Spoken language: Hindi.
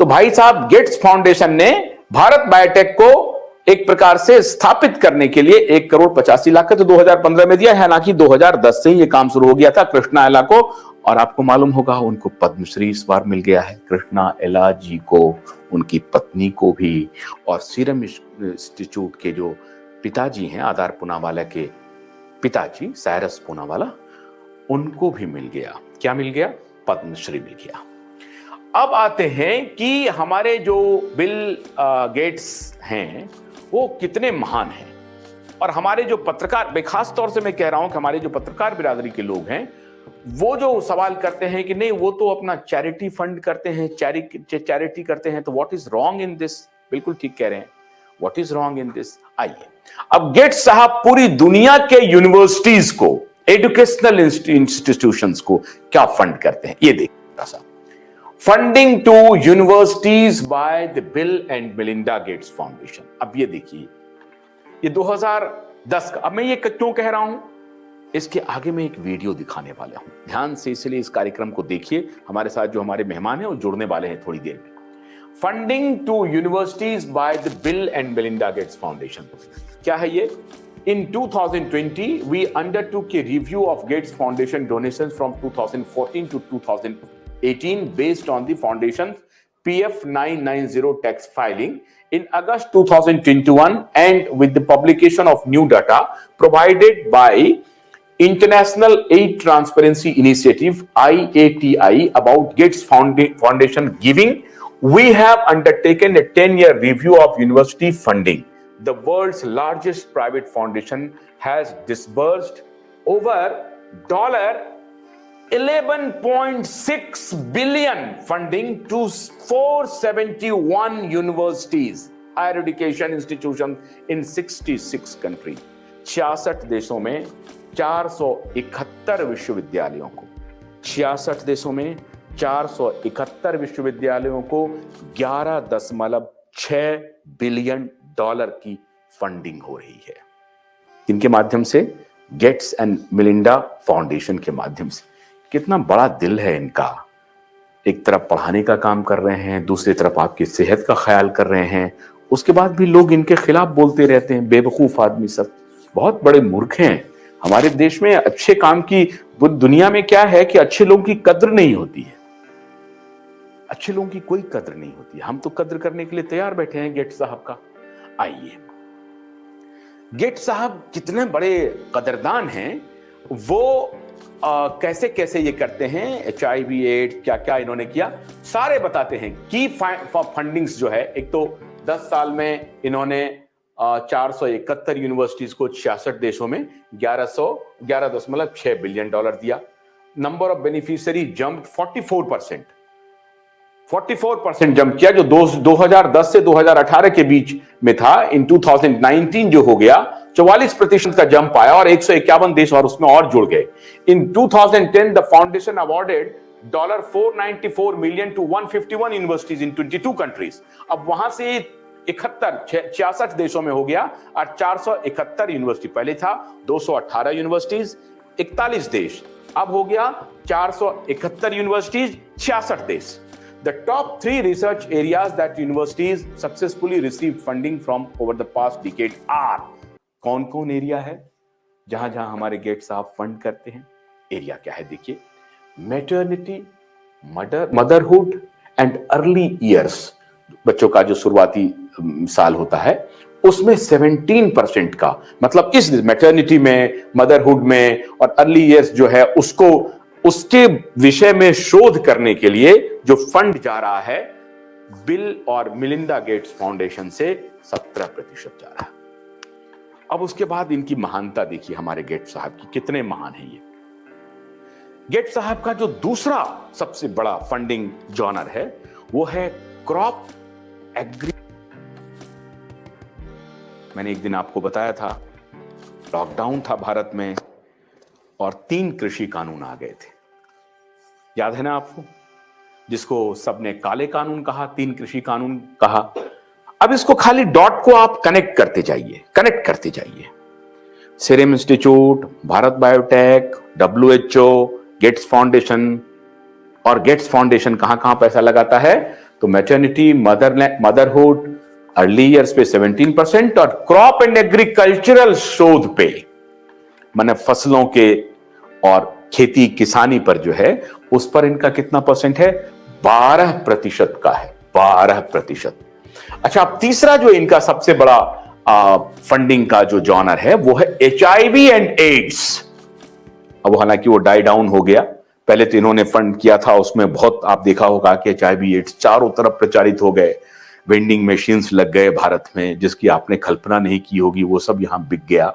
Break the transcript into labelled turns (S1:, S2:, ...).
S1: तो भाई साहब गेट्स फाउंडेशन ने भारत बायोटेक को एक प्रकार से स्थापित करने के लिए 1,85,00,000 तो 2015 में दिया है, हालांकि 2010 से ही यह काम शुरू हो गया था कृष्णा एला को। और आपको मालूम होगा उनको पद्मश्री इस बार मिल गया है, कृष्णा एला जी को, उनकी पत्नी को भी, और सीरम इंस्टीट्यूट के जो पिताजी हैं, आधार पूनावाला के पिताजी साइरस पूनावाला, उनको भी मिल गया। क्या मिल गया? पद्मश्री मिल गया। अब आते हैं कि हमारे जो बिल गेट्स हैं वो कितने महान हैं, और हमारे जो पत्रकार, खास तौर से मैं कह रहा हूं कि हमारे जो पत्रकार बिरादरी के लोग हैं वो जो सवाल करते हैं कि नहीं वो तो अपना चैरिटी फंड करते हैं, चैरिटी करते हैं, तो what is wrong in this? बिल्कुल ठीक कह रहे हैं, what is wrong in this. आइए, अब गेट्स साहब पूरी दुनिया के यूनिवर्सिटीज को, एजुकेशनल इंस्टीट्यूशंस को क्या फंड करते हैं, ये देखिए साहब। Funding to universities by the Bill and Melinda Gates foundation. अब ये देखिए, ये 2010 का। अब मैं ये क्यों कह रहा हूं, इसके आगे मैं एक वीडियो दिखाने वाला हूं, ध्यान से इसलिए इस कार्यक्रम को देखिए। हमारे साथ जो हमारे मेहमान हैं वो जुड़ने वाले हैं थोड़ी देर में। Funding to universities by the Bill and Melinda Gates foundation, क्या है ये? In 2020, we undertook a review of Gates Foundation donations from 2014 to 2018 based on the foundation's PF 990 tax filing. In August 2021, and with the publication of new data provided by International Aid Transparency Initiative (IATI) about Gates Foundation giving, we have undertaken a 10-year review of university funding. The world's largest private foundation has disbursed over $11.6 billion funding to 471 universities, higher education institutions in 66 countries. 66 देशों में 471 विश्वविद्यालयों को, 66 देशों में 471 विश्वविद्यालयों को 11.6 बिलियन डॉलर की फंडिंग हो रही है। इनके माध्यम से, गेट्स एंड मेलिंडा फाउंडेशन के माध्यम से। कितना बड़ा दिल है इनका। एक तरफ पढ़ाने का काम कर रहे हैं, दूसरी तरफ आपकी सेहत का ख्याल कर रहे हैं, उसके बाद भी लोग इनके खिलाफ बोलते रहते हैं। बेवकूफ आदमी सब, बहुत बड़े मूर्ख हैं। हमारे देश में अच्छे काम की, दुनिया में क्या है कि अच्छे लोगों की कद्र नहीं होती है, अच्छे लोगों की कोई कद्र नहीं होती है। हम तो कद्र करने के लिए तैयार बैठे हैं गेट्स साहब का। आइए, गेट्स साहब कितने बड़े कदरदान हैं, वो कैसे कैसे ये करते हैं, HIV एड्स क्या क्या इन्होंने किया, सारे बताते हैं। की फंडिंग्स जो है, एक तो 10 साल में इन्होंने 471 यूनिवर्सिटीज को 66 देशों में 11.6 बिलियन डॉलर दिया। Number of beneficiary jump 44% jump किया, जो 2010 से 2018 के बीच में था। इन 2019 जो हो गया 44% का जंप आया, और 151 देश और उसमें और जुड़ गए। In 2010 the foundation awarded $494 million to 151 universities in 22 countries. अब वहां से 66 देशों में हो गया, और 471 यूनिवर्सिटी। पहले था 218 यूनिवर्सिटीज 41 देश, अब हो गया 471 यूनिवर्सिटीज 66 देश। The top 3 research areas that universities successfully received funding from over the past decade are, कौन-कौन एरिया है जहां हमारे गेट्स साहब फंड करते हैं? एरिया क्या है देखिए, maternity, motherhood and early years, बच्चों का जो शुरुआती साल होता है उसमें 17% का, मतलब इस मैटरनिटी में, मदरहुड में और अर्ली ईयर्स जो है उसको, उसके विषय में शोध करने के लिए जो फंड जा रहा है बिल और मेलिंडा गेट्स फाउंडेशन से 17% जा रहा है। अब उसके बाद इनकी महानता देखिए हमारे गेट्स साहब की, कितने महान हैं ये। गेट्स साहब का जो दूसरा सबसे बड़ा फंडिंग जॉनर है वो है क्रॉप एग्री। मैंने एक दिन आपको बताया था, लॉकडाउन था भारत में और 3 कृषि कानून आ गए थे, याद है ना आपको, जिसको सबने काले कानून कहा, 3 कृषि कानून कहा। अब इसको खाली डॉट को आप कनेक्ट करते जाइए। Serum institute, Bharat biotech, WHO, Gates foundation. और गेट्स फाउंडेशन कहां पैसा लगाता है? तो मैटरनिटी, मदरहुड, अर्ली ईयर्स पे 17% और क्रॉप एंड एग्रीकल्चरल शोध पे, माने फसलों के और खेती किसानी पर जो है उस पर इनका कितना परसेंट है? 12% का है, 12%। अच्छा, अब तीसरा जो इनका सबसे बड़ा फंडिंग का जो जॉनर है वो है HIV एंड एड्स। अब हालांकि वो डाई डाउन हो गया, पहले तो इन्होंने फंड किया था, उसमें बहुत आप देखा होगा कि HIV एड्स चारों तरफ प्रचारित हो गए, वेंडिंग मशीन्स लग गए भारत में, जिसकी आपने कल्पना नहीं की होगी, वो सब यहां बिक गया।